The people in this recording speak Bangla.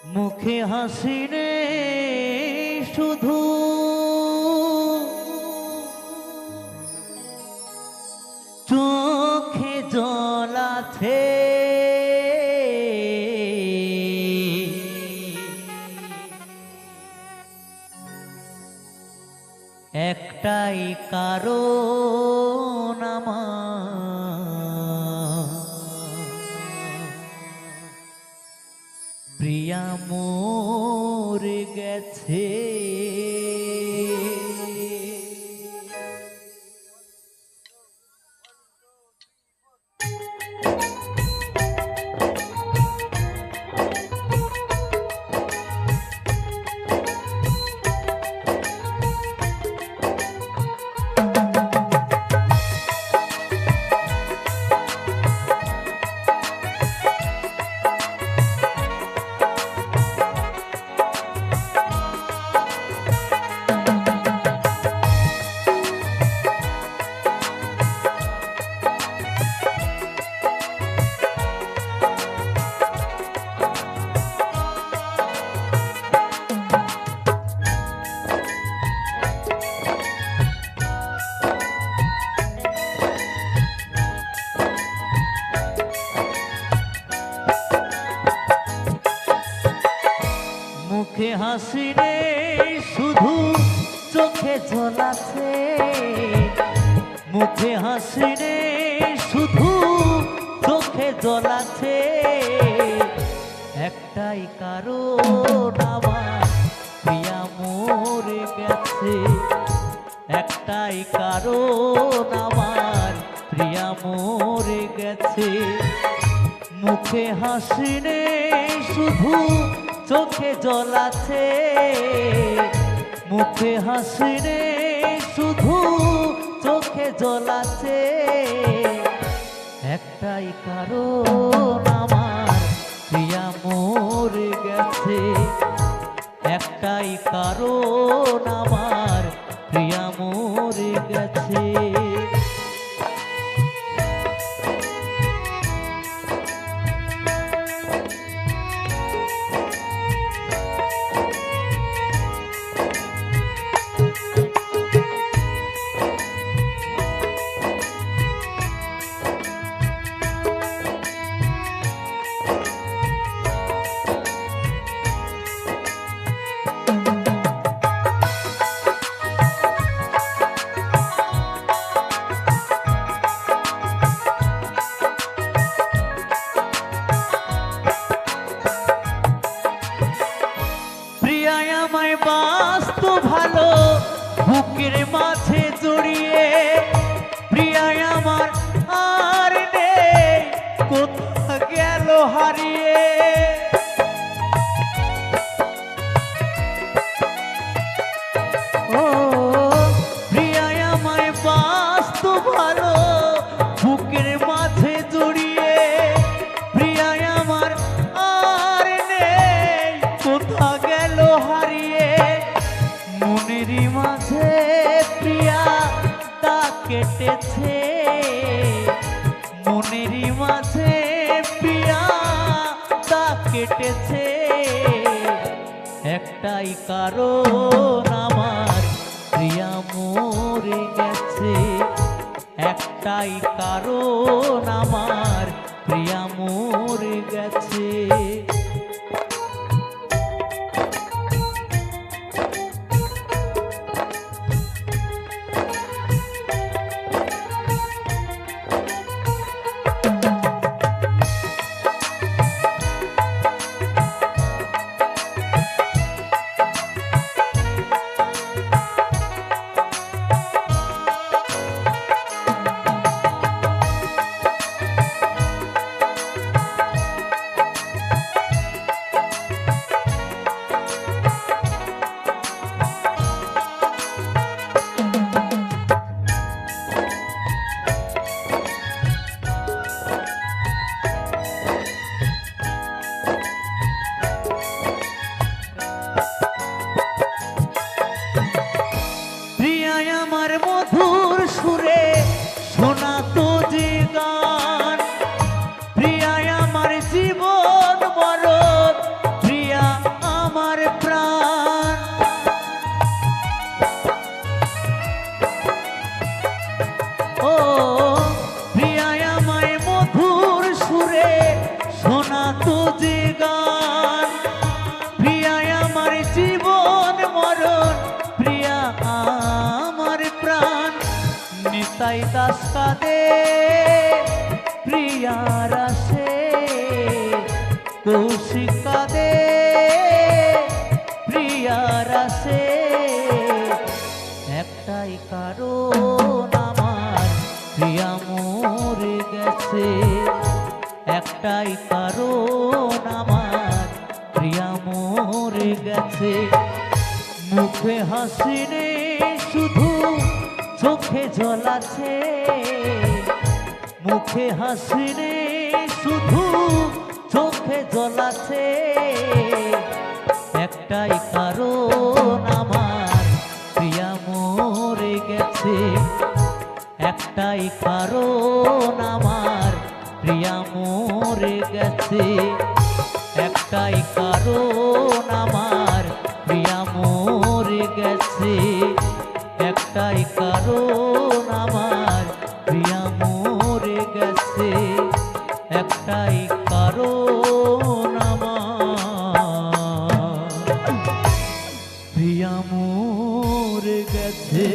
মুখে হাসি রে শুধু চোখে জল আছে একটাই কারণ আমার প্রিয়া মরে গেছে। মুখে হাসি রে শুধু চোখে জল আছে মুখে হাসি রে শুধু চোখে জল আছে একটাই কারণ আমার প্রিয়া মরে গেছে একটাই কারণ আমার প্রিয়া মরে গেছে মুখে হাসি রে শুধু চোখে জল আছে মুখে হাসি রে শুধু চোখে জল আছে একটাই কারণ আমার প্রিয়া মরে গেছে একটাই কারণ আমার প্রিয়া মরে গেছে। আমায় বাস্তু ভালো বুকের মাঝে জড়িয়ে প্রিয়ায় আমার আর নেই কোথা গেল হারিয়ে ও প্রিয়ায় আমায় বাস্তু ভালো বুকের মাঝে জড়িয়ে প্রিয়ায় আমার আর নেই কোথা গেল হারিয়ে মনেরই মাঝে প্রিয়া তা কেটেছে মনেরই মাঝে প্রিয়া তা কেটেছে একটাই কারণ আমার প্রিয়া মরে গেছে একটাই কারণ আমার প্রিয়া মরে গেছে। যে গান, প্রিয়ায় আমার জীবন মরণ, প্রিয়া আমার প্রাণ। নিতাই দাস কাঁদে প্রিয়ার আসে, কৌশিক কাঁদে প্রিয়ার আসে। একটাই কারণ আমার প্রিয়া মরে গেছে, একটাই কারণ আমার প্রিয়া মরে গেছে। মুখে হাসি নেই শুধু চোখে জল আছে, মুখে হাসি নেই শুধু চোখে জল আছে। একটাই কারণ আমার প্রিয়া মরে গেছে, একটাই কারণ আমার প্রিয়া মরে গেছে, একটাই কারণ আমার প্রিয়া মরে গেছে, একটাই কারণ আমার প্রিয়া মরে গেছে, একটাই কারণ আমার প্রিয়া মরে গেছে।